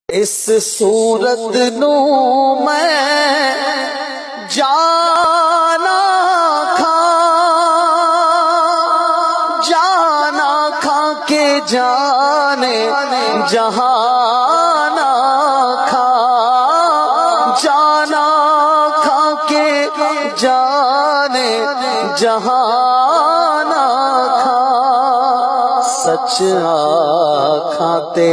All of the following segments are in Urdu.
اس صورت نو میں جانا کھا کے جانے جہانا کھا جانا کھا کے جانے جہانا کھا سچ آکھاں تے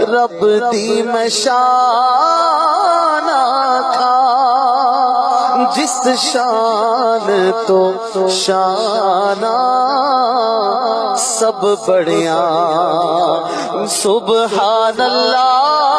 رب دی میں شان آکھاں جس شان تو شان سب بڑیاں سبحان اللہ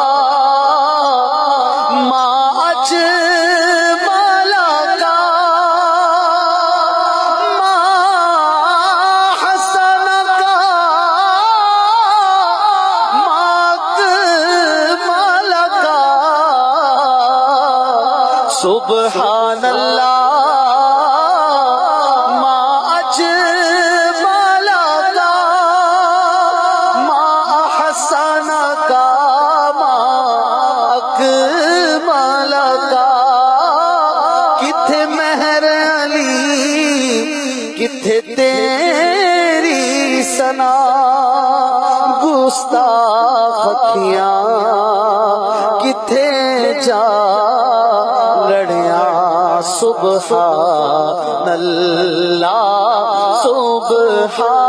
سبحان اللہ ما اجمل کا ما احسن کا ما اکمل کا کتھے مہر علی کتھے تیری ثنا گستاخ اکھیاں کتھے جا سبحان اللہ سبحان